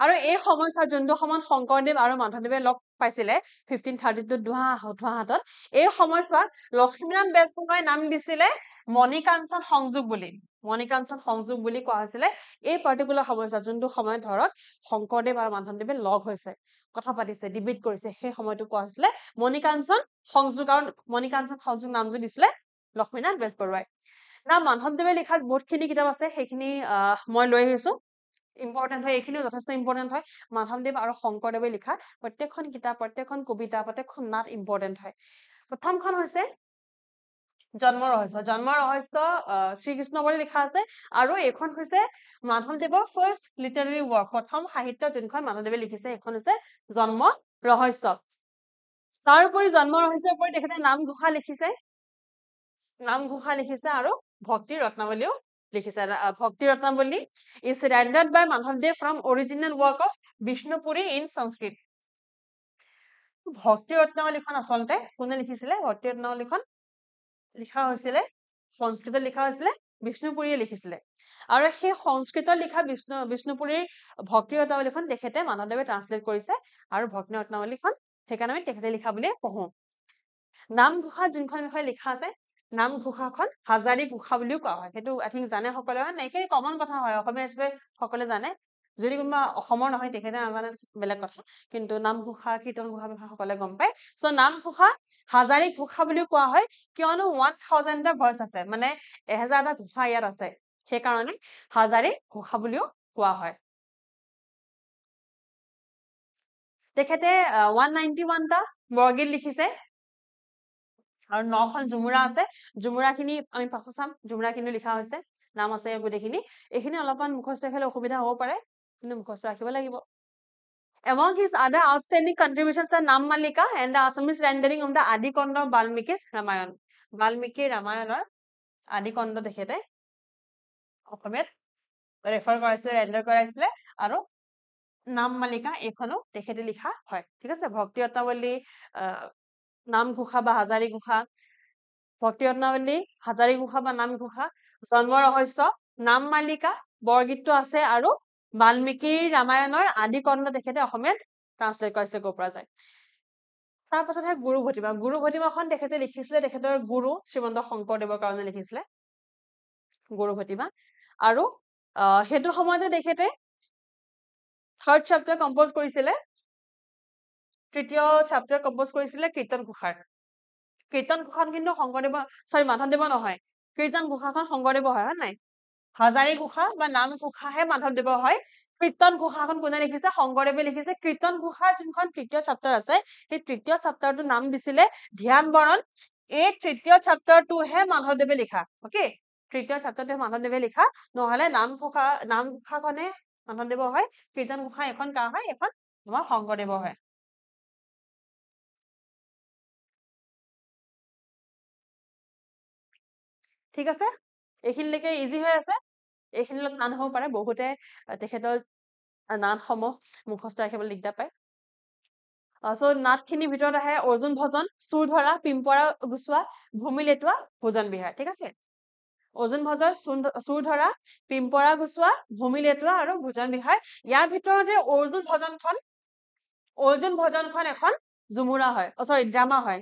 আৰু এই সময়ছোৱাত যোনটো সময়ত শংকৰদেৱ আৰু মাধৱদেৱে লগ পাইছিলে 1532 ধোৱাহাটত এই সময়ছোৱাত লক্ষ্মীনাথ বেজবৰুৱাই নাম দিছিলে মণিকাঞ্চন সংযোগ বুলি কোৱা হৈছিলে এই পাৰ্টিকুলাৰ সময়ছোৱাত যোনটো সময়ত ধৰক শংকৰদেৱ আৰু মাধৱদেৱে লগ হৈছে কথা পাতিছে ডিবেট কৰিছে সেই সময়টো কোৱা হৈছিলে মণিকাঞ্চন সংযোগ আৰু মণিকাঞ্চন সংযোগ নামটো দিছিলে লক্ষ্মীনাথ বেজবৰুৱাই না মাধৱদেৱে লিখাত বহুতখিনি কিতাপ আছে সেইখিনি মই লৈ আহিছো ইম্পৰ্টেণ্ট হয় এইখিনিও যথেষ্ট ইম্পৰ্টেণ্ট হয় মাধৱদেৱ আৰু শংকৰদেৱে লিখা প্ৰত্যেকখন কিতাপ প্ৰত্যেকখন কবিতা প্ৰত্যেকখন নাট ইম্পৰ্টেণ্ট হয় প্ৰথমখন হৈছে জন্ম ৰহস্য শ্ৰীকৃষ্ণ বুলি লিখা আছে আৰু এইখন হৈছে মাধৱদেৱৰ ফাৰ্ষ্ট লিটাৰেৰী ৱৰ্ক প্ৰথম সাহিত্য যোনখন মাধৱদেৱে লিখিছে এইখন হৈছে জন্ম ৰহস্য তাৰোপৰি জন্ম ৰহস্যৰ উপৰি তেখেতে নামঘোষা লিখিছে আৰু ভক্তি ৰত্নাৱলীও লিখিছে ভক্তি Ratnavali is rendered by Madhavdev from original work of Vishnupuri in Sanskrit ভক্তি ৰত্নাৱলীখন আচলতে কোনে লিখিছিলে ভক্তি ৰত্নাৱলীখন লিখা হৈছিলে সংস্কৃতত লিখা হৈছিলে বিষ্ণুপুৰীয়ে লিখিছিলে আৰু সেই সংস্কৃতত লিখা বিষ্ণুপুৰীৰ ভক্তি ৰত্নাৱলীখন তেখেতে মাধৱদেৱে ট্ৰান্সলেট কৰিছে আৰু ভক্তি ৰত্নাৱলীখন সেইকাৰণে আমি তেখেতে লিখা বুলিয়ে পঢ়ো নামঘোষা যোনখন বিষয়ে লিখা আছে নামঘোষাখন হাজাৰী ঘোষা বুলিও কোৱা হয় সেইটো আই থিংক জানে সকলোৱে হয় এইখিনি কমন কথা হয় অসমীয়া হিচাপে সকলোৱে জানে যদি কোনোবা অসমৰ নহয় তেখেতে নাজানে বেলেগ কথা কিন্তু নামঘোষা কীৰ্তন ঘোষা বিষয়ে সকলোৱে গম পায় চ' নামঘোষা হাজাৰী ঘোষা বুলিও কোৱা হয় কিয়নো 1000টা ভইচ আছে মানে 1000টা ঘোষা ইয়াত আছে সেইকাৰণে হাজাৰী ঘোষা বুলিও কোৱা হয় তেখেতে 191টা বৰগীত লিখিছে আৰু 9খন ঝুমুৰা আছে ঝুমুৰাখিনি আমি পাছত চাম ঝুমুৰাখিনি লিখা হৈছে নাম আছে গোটেইখিনি এইখিনি অলপমান মুখস্থ ৰাখিলে অসুবিধা হ'ব পাৰে কিন্তু মুখস্থ ৰাখিব লাগিব Among his other outstanding contributions are Nam Malika and the Assamese rendering of the Adikonda of Valmiki's Ramayan. Valmiki Ramayanar Adikonda তেখেতে অসমীয়াত ৰেফাৰ কৰাইছিলে ৰেন্ডাৰ কৰাইছিলে আৰু নাম মালিকা এইখনো তেখেতে লিখা হয় ঠিক আছে ভক্তি ৰত্নাৱলী নামঘোষা বা হাজাৰী ঘোষা ভক্তি ৰত্নাৱলী হাজাৰী ঘোষা বা নামঘোষা জন্ম ৰহস্য নাম মালিকা বৰগীতটো আছে আৰু বাল্মীকি ৰামায়ণৰ আদিকণ্ড তেখেতে অসমীয়াত ট্ৰান্সলেট কৰিছিলে ক'ৰ পৰা যায় তাৰ পাছতহে গুৰু ভটিমাখন তেখেতে লিখিছিলে তেখেতৰ গুৰু শ্ৰীমন্ত শংকৰদেৱৰ কাৰণে লিখিছিলে গুৰু ভটিমা আৰু সেইটো সময়তে তেখেতে থাৰ্ড চেপ্টাৰ কম্প'জ কৰিছিলে তৃতীয় চেপ্টাৰ কম্প'জ কৰিছিলে কীৰ্তন ঘোষাৰ কীৰ্তন ঘোষাখন কিন্তু মাধৱদেৱ নহয় কীৰ্তন ঘোষাখন শংকৰদেৱ হয় নাই হাজাৰী ঘোষা বা নাম ঘোষাহে মাধৱদেৱৰ হয়। কীৰ্তন ঘোষাখন কোনে লিখিছে? শংকৰদেৱে লিখিছে। কীৰ্তন ঘোষাৰ যোনখন তৃতীয় চেপ্টাৰ আছে, সেই তৃতীয় চেপ্টাৰটোৰ নাম দিছিলে ধ্যান বৰণ। এই তৃতীয় চেপ্টাৰটোহে মাধৱদেৱে লিখা। অকে, তৃতীয় চেপ্টাৰটোহে মাধৱদেৱে লিখা, নহলে নাম ঘোষাখনে মাধৱদেৱৰ হয়। কীৰ্তন ঘোষা এখন কাৰ হয়? এখন আমাৰ শংকৰদেৱৰ হয়। ঠিক আছে, এইখিনিলৈকে ইজি হৈ আছে। এইখিনিলৈ টান হ'ব পাৰে, বহুতে তেখেতৰ নাটসমূহ মুখস্থ ৰাখিবলৈ দিগদাৰ পায়। নাটখিনিৰ ভিতৰত আহে অৰ্জুন ভজন, চুৰ ধৰা, পিম্পৰা গুচোৱা, ভূমি লেটোৱা, ভোজন বিহাৰ। ঠিক আছে, অৰ্জুন ভজন, চুৰ ধৰা, পিম্পৰা গুচোৱা, ভূমি লেটোৱা আৰু ভোজন বিহাৰ। ইয়াৰ ভিতৰতে অৰ্জুন ভজনখন এখন ঝুমুৰা হয়, ড্ৰামা হয়।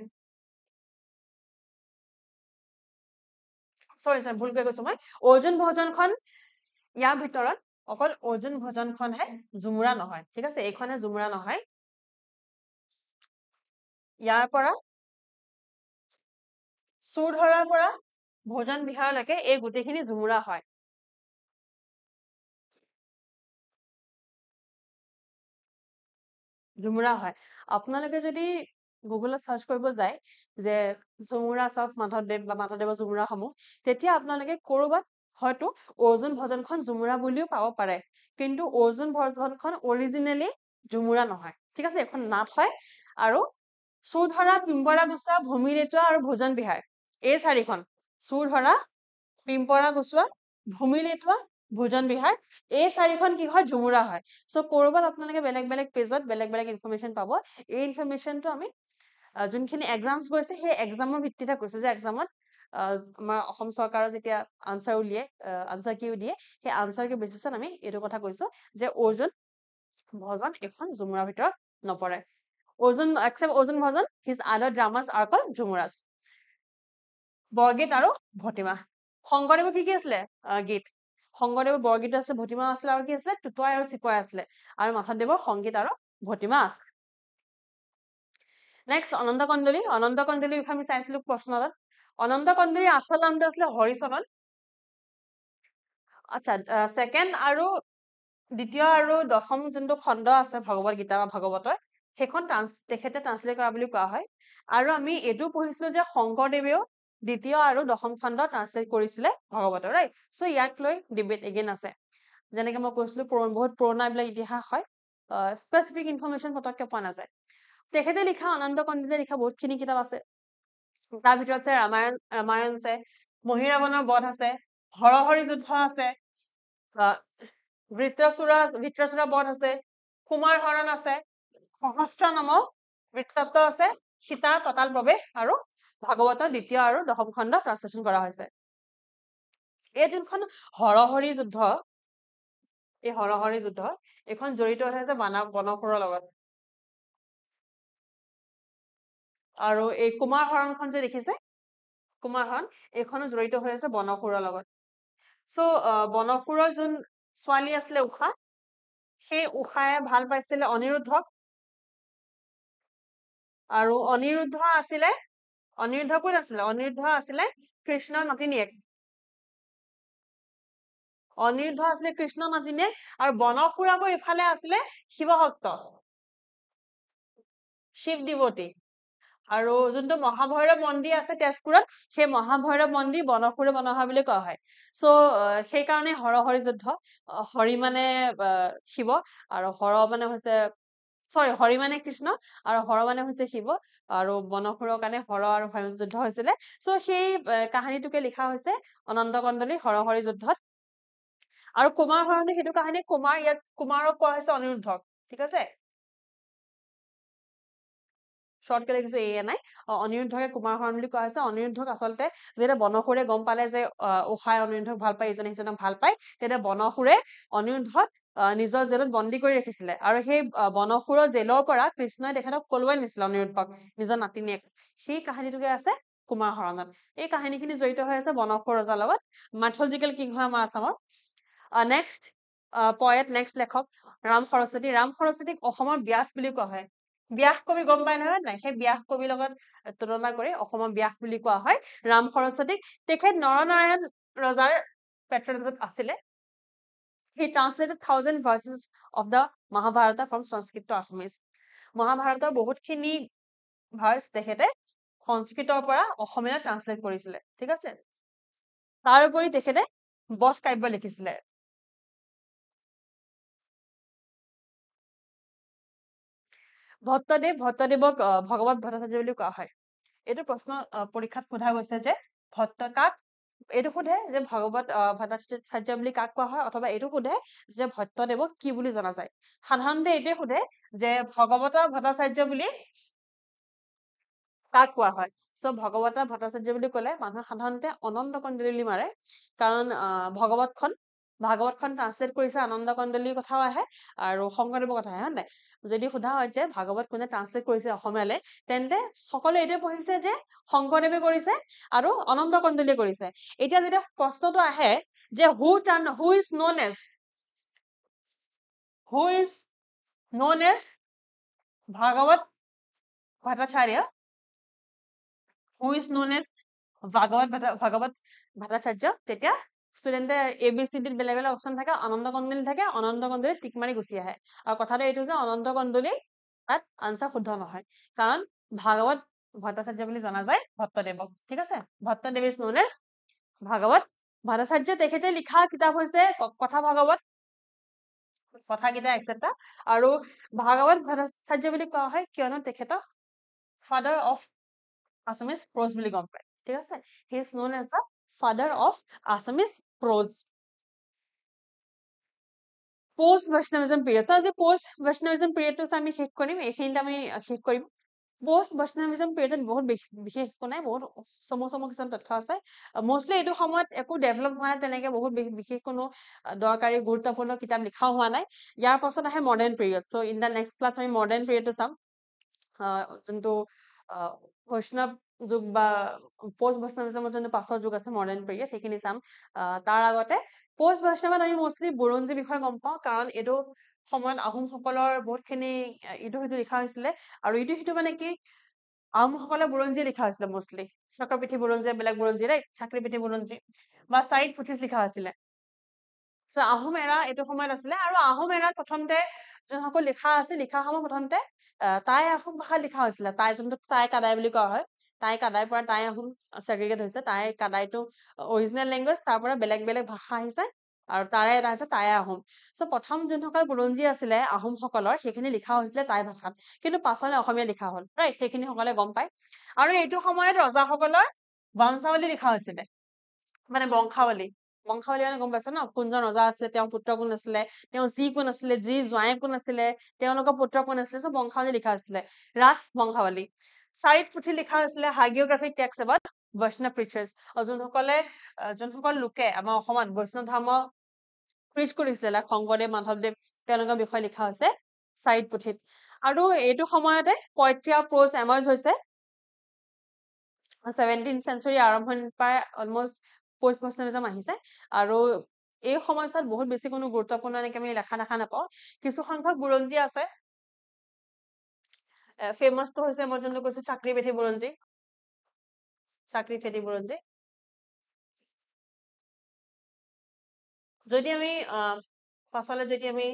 চৰি ভুলকৈ কৈছো মই। অৰ্জুন ভজনখন, ইয়াৰ ভিতৰত অকল অৰ্জুন ভজনখনহে ঝুমুৰা নহয়। ঠিক আছে, এইখনে ঝুমুৰা নহয়। ইয়াৰ পৰা চুৰ ধৰাৰ পৰা ভোজন বিহাৰলৈকে এই গোটেইখিনি ঝুমুৰা হয়। ঝুমুৰা হয়। আপোনালোকে যদি গুগলত চাৰ্চ কৰিব যায় যে ঝুমুৰাছ অফ মাধৱদেৱ বা মাধৱদেৱৰ ঝুমুৰাসমূহ, তেতিয়া আপোনালোকে কৰবাত হয়তো অৰ্জুন ভজনখন ঝুমুৰা বুলিও পাব পাৰে, কিন্তু অৰ্জুন ভজনখন অৰিজিনেলি ঝুমুৰা নহয়। ঠিক আছে, এখন নাট হয়। আৰু চুৰ ধৰা, পিম্পৰা গুচোৱা, ভূমি লেটোৱা আৰু ভোজন বিহাৰ, এই চাৰিখন, চুৰ ধৰা, পিম্পৰা গুচোৱা, ভূমি লেটোৱা, ভোজন বিহাৰ, এই চাৰিখন কি হয়? ঝুমুৰা হয়। কৰবাত আপোনালোকে বেলেগ বেলেগ পেজত বেলেগ বেলেগ ইনফৰমেশ্যন পাব। এই ইনফৰমেশ্যনটো আমি যোনখিনি এক্সামছ গৈছে সেই এক্সামৰ ভিত্তিতে কৈছো, যে এক্সামত আমাৰ অসম চৰকাৰৰ যেতিয়া আনচাৰ উলিয়াই, আনচাৰ কিউ দিয়ে, সেই আনচাৰ কিউ বেচিছত আমি এইটো কথা কৈছো যে অৰ্জুন ভজন এখন ঝুমুৰাৰ ভিতৰত নপৰে। except Arjun Bhajan, his other dramas are called ঝুমুৰাছ। বৰগীত আৰু ভটিমা। শংকৰদেৱৰ কি আছিলে? গীত। শংকৰদেৱৰ বৰগীত আছিলে, ভটিমা আছিলে, আৰু কি আছিলে? টুটুৱাই আৰু চিপৰাই আছিলে। আৰু মাধৱদেৱৰ সংগীত আৰু ভটিমা আছে। নেক্সট, অনন্ত কণ্ডলী। অনন্ত কণ্ডলীৰ বিষয়ে আমি চাইছিলো প্ৰশ্ন এটাত। অনন্ত কণ্ডলীৰ আচল নামটো আছিলে হৰিচৰণ। আচ্ছা, ছেকেণ্ড আৰু দ্বিতীয় আৰু দশম যোনটো খণ্ড আছে ভগৱত গীতা বা ভাগৱতৰ, সেইখন তেখেতে ট্ৰান্সলেট কৰা বুলি কোৱা হয়। আৰু আমি এইটো পঢ়িছিলো যে শংকৰদেৱেও দ্বিতীয় আৰু দশম খণ্ড ট্ৰান্সলেট কৰিছিলে ভাগৱতৰ, ৰাইট? ইয়াক লৈ ডিবেট এগেইন আছে। যেনেকে মই কৈছিলো, বহুত পুৰণা এইবিলাক ইতিহাস হয়, স্পেচিফিক ইনফৰমেশ্যন পতককে পোৱা নাযায়। তেখেতে লিখা, অনন্ত কণ্ডলীয়ে লিখা বহুতখিনি কিতাপ আছে। তাৰ ভিতৰত আছে ৰামায়ণ আছে, মহিৰাৱণৰ বধ আছে, হৰহৰি যুদ্ধ আছে, বৃত্ৰাসুৰা বধ আছে, কুমাৰ হৰণ আছে, সহস্ৰ নামক বৃত্তান্ত আছে, সীতাৰ পাতাল প্ৰৱেশ, আৰু ভাগৱতৰ দ্বিতীয় আৰু দশম খণ্ড ট্ৰান্সলেশ্যন কৰা হৈছে। এই যোনখন হৰহৰি যুদ্ধ, এই হৰহৰি যুদ্ধ এইখন জড়িত হৈ আছে বনসুৰৰ লগত। আৰু এই কুমাৰ হৰণখন যে দেখিছে, কুমাৰ হৰণ, এইখনো জড়িত হৈ আছে বনসুৰৰ লগত। বনসুৰৰ যোন ছোৱালী আছিলে উষা, সেই উষায়ে ভাল পাইছিলে অনিৰুদ্ধক। আৰু অনিৰুদ্ধ কোন আছিলে? অনিৰুদ্ধ আছিলে কৃষ্ণৰ নাতিনীয়েক। অনিৰুদ্ধ আছিলে কৃষ্ণৰ নাতিনীয়েক, আৰু বনসুৰ আকৌ ইফালে আছিলে শিৱভক্ত, শিৱ ডিভটি। আৰু যোনটো মহাভৈৰৱ মন্দিৰ আছে তেজপুৰত, সেই মহাভৈৰৱ মন্দিৰ বনসুৰে বনোৱা বুলি কোৱা হয়। সেইকাৰণে হৰহৰি যুদ্ধ, হৰি মানে শিৱ, আৰু হৰি মানে কৃষ্ণ, আৰু হৰ মানে হৈছে শিৱ, আৰু বনসুৰৰ কাৰণে হৰ আৰু হৰি যুদ্ধ হৈছিলে। সেই কাহিনীটোকে লিখা হৈছে অনন্ত কণ্ডলী হৰহৰি যুদ্ধত। আৰু কুমাৰ হৰণে সেইটো কাহিনী, ইয়াত কুমাৰক কোৱা হৈছে অনিৰুদ্ধক। ঠিক আছে, শৰ্টকে লিখিছো ANI, অনিৰুদ্ধকে কুমাৰ হৰণ বুলি কোৱা হৈছে। অনিৰুদ্ধক আচলতে যেতিয়া বনসুৰে গম পালে যে উষাই অনিৰুদ্ধক ভাল পায়, ইজনে সিজনক ভাল পায়, তেতিয়া বনসুৰে অনিৰুদ্ধক নিজৰ জেলত বন্দী কৰি ৰাখিছিলে। আৰু সেই বনসুৰৰ জেলৰ পৰা কৃষ্ণই তেখেতক পলুৱাই নিছিলে, অনিৰুদ্ধক, নিজৰ নাতিনীয়েক। সেই কাহিনীটোকে আছে কুমাৰ হৰণত। এই কাহিনীখিনি জড়িত হৈ আছে বনসুৰ ৰজাৰ লগত। মাইথলজিকেল কিং হয় আমাৰ আছামৰ। নেক্সট নেক্সট লেখক ৰাম সৰস্বতী। ৰাম সৰস্বতীক অসমৰ ব্যাস বুলি কোৱা হয়। ব্যাস কবি গম পাই নহয় নাই? সেই ব্যাস কবিৰ লগত তুলনা কৰি অসমৰ ব্যাস বুলি কোৱা হয় ৰাম সৰস্বতীক। তেখেত নৰনাৰায়ণ ৰজাৰ patronage asile. He translated 1,000 verses of the Mahabharata from Sanskrit to Assamese. Mahabharata বহুত খিনি ভাৰ্চ তেখেতে সংস্কৃতৰ পৰা অসমীয়ালৈ ট্ৰান্সলেট কৰিছিলে ঠিক আছে তাৰ উপৰি তেখেতে বধ কাব্য লিখিছিলে ভট্টদেৱক ভগৱত ভট্টাচাৰ্য বুলি কোৱা হয় এইটো প্ৰশ্ন পৰীক্ষাত সোধা গৈছে যে ভট্ট কাক এইটো সোধে যে ভগৱত ভট্টাচাৰ্য বুলি কাক কোৱা হয় অথবা এইটো সোধে যে ভট্টদেৱক কি বুলি জনা যায় সাধাৰণতে এইটোৱে সোধে যে ভগৱত ভট্টাচাৰ্য বুলি কাক কোৱা হয় সো ভগৱত ভট্টাচাৰ্য বুলি ক'লে মানুহে সাধাৰণতে অনন্ত কণ্ডলী মাৰে কাৰণ ভাগৱতখন ট্ৰান্সলেট কৰিছে আনন্দ কণ্ডলীৰ কথাও আহে আৰু শংকৰদেৱৰ কথা আহে হয় যদি সোধা হয় যে ভাগৱত কোনে ট্ৰান্সলেট কৰিছে অসমীয়ালৈ তেন্তে সকলোৱে এইটোৱে পঢ়িছে যে শংকৰদেৱে কৰিছে আৰু অনন্ত কণ্ডলীয়ে কৰিছে এতিয়া যেতিয়া প্ৰশ্নটো আহে যে who is known as Bhagawat Bhattacharya who is known as Bhagawat Bhattacharya তেতিয়া ষ্টুডেণ্টে ABCD বেলেগ বেলেগ অপচন থাকে আনন্দ কণ্ডলী থাকে আনন্দ কণ্ডলী টিক মাৰি গুচি আহে আৰু কথাটো এইটো যে অনন্ত কণ্ডলী তাত আনসাৰ শুদ্ধ নহয় কাৰণ ভাগৱত ভট্টাচাৰ্য বুলি জনা যায় ভট্টদেৱক ঠিক আছে Bhattadev is known as Bhagawat Bhattacharya তেখেতে লিখা কিতাপ হৈছে কথা ভাগৱত কথা গীতা এটসেট্ৰা আৰু ভাগৱত ভট্টাচাৰ্য বুলি কোৱা হয় কিয়নো তেখেতক ফাদাৰ অফ Assamese prose বুলি গম পায় ঠিক আছে he is known as the father of Assamese prose post Vaishnavism period so আজি post Vaishnavism period টো আমি শেষ কৰিম এইখিনিতে আমি শেষ কৰিম post Vaishnavism period বহুত বিশেষ একো নাই বহুত সমু কিছুমান তথ্য আছে মোষ্টলি এইটো সময়ত একো ডেভেলপ হোৱা নাই তেনেকে বহুত বিশেষ কোনো দৰকাৰী গুৰুত্বপূৰ্ণ কিতাপ লিখাও হোৱা নাই ইয়াৰ পাছত আহে modern period so in the next class আমি মডাৰ্ণ পিৰিয়ডটো চাম যোনটো বৈষ্ণৱ যুগ বা পোষ্ট বৈষ্ণৱিজমৰ যোনটো পাছৰ যুগ আছে মডাৰ্ণ পিৰিয়ড সেইখিনি চাম তাৰ আগতে পোষ্ট বৈষ্ণৱত আমি মোষ্টলি বুৰঞ্জী বিষয়ে গম পাওঁ কাৰণ এইটো সময়ত আহোমসকলৰ বহুতখিনি ইটো সিটো লিখা হৈছিলে আৰু ইটো সিটো মানে কি আহোমসকলৰ বুৰঞ্জী লিখা হৈছিলে মোষ্টলি চক্ৰপৃথি বুৰঞ্জী বেলেগ বুৰঞ্জী ৰাইট চাকৰিপৃথি বুৰঞ্জী বা চাইড পুথিছ লিখা হৈছিলে সো আহোম এৰা এইটো সময়ত আছিলে আৰু আহোম এৰাত প্ৰথমতে যোনসকল লিখা আছে লিখা সময় প্ৰথমতে টাই আহোম ভাষাত লিখা হৈছিলে টাই যোনটো টাই কাদাই বুলি কোৱা হয় টাই কাদাইৰ পৰা টাই আহোম ছেগ্ৰিগেট হৈছে টাই কাদাইটো অৰিজিনেল লেংগুৱেজ তাৰ পৰা বেলেগ বেলেগ ভাষা আহিছে আৰু তাৰে এটা হৈছে টাই আহোম সো প্ৰথম যোনসকল বুৰঞ্জী আছিলে আহোমসকলৰ সেইখিনি লিখা হৈছিলে টাই ভাষাত কিন্তু পাছলৈ অসমীয়া লিখা হ'ল ৰাইট সেইখিনি সকলে গম পায় আৰু এইটো সময়ত ৰজাসকলৰ বংশাৱলী লিখা হৈছিলে মানে বংশাৱলী মানে গম পাইছে ন কোনজন ৰজা আছিলে তেওঁৰ পুত্ৰ কোন আছিলে তেওঁ যি কোন আছিলে যি জোঁৱাই কোন আছিলে তেওঁলোকৰ পুত্ৰ কোন আছিলে সব বংশাৱলী লিখা হৈছিলে ৰাজ বংশাৱলী চাৰিত পুথি লিখা হৈছিলে হাইগিওগ্ৰাফিক টেক্সট এবাউট বৈষ্ণৱ প্ৰিচাৰ্ছ যোনসকল লোকে আমাৰ অসমত বৈষ্ণৱ ধৰ্ম প্ৰিচ কৰিছিলে লাইক শংকৰদেৱ মাধৱদেৱ তেওঁলোকৰ বিষয়ে লিখা হৈছে চাৰিত পুথিত আৰু এইটো সময়তে পয়ট্ৰি আৰু প্ৰোজ এমাৰ্জ হৈছে 17th century আৰম্ভণিৰ পৰা অলমোষ্ট পোষ্ট বৈষ্ণৱিজম আহিছে আৰু এই সময়ছোৱাত বহুত বেছি কোনো গুৰুত্বপূৰ্ণ এনেকে আমি লেখা নাপাওঁ কিছু সংখ্যক বুৰঞ্জী আছে ফেমাছটো হৈছে মই যোনটো কৈছো চাকৰিপেথী বুৰঞ্জী যদি আমি পাছলৈ যদি আমি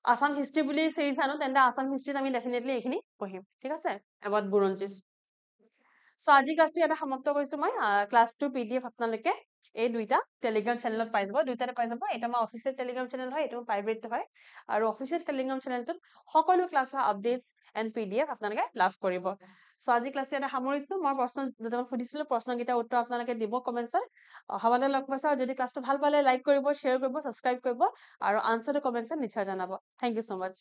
আসাম হিষ্ট্ৰী বুলি চিৰিজ আনো তেন্তে আসাম হিষ্ট্ৰীত আমি ডেফিনেটলি এইখিনি পঢ়িম ঠিক আছে এবাউট বুৰঞ্জী সো আজি ক্লাছটো ইয়াতে সমাপ্ত কৰিছো মই ক্লাছটোৰ PDF আপোনালোকে এই দুইটা টেলিগ্ৰাম চেনেলত পাই যাব দুইটাতে পাই যাব এটা আমাৰ অফিচিয়েল টেলিগ্ৰাম চেনেল হয় এইটো প্ৰাইভেট হয় আৰু অফিচিয়েল টেলিগ্ৰাম চেনেলটোত সকলো ক্লাছৰ আপডেটস এণ্ড PDF আপোনালোকে লাভ কৰিব সো আজি ক্লাছটো ইয়াতে সামৰিছো মই প্ৰশ্ন দুটামান সুধিছিলো প্ৰশ্নকেইটাৰ উত্তৰ আপোনালোকে দিব কমেন্টছত অহাবাৰলৈ লগ পাইছো আৰু যদি ক্লাছটো ভাল পালে লাইক কৰিব শ্বেয়াৰ কৰিব সাবস্ক্ৰাইব কৰিব আৰু আনসাৰটো কমেন্টছত নিশ্চয় জনাব থ্যাংক ইউ সো মাচ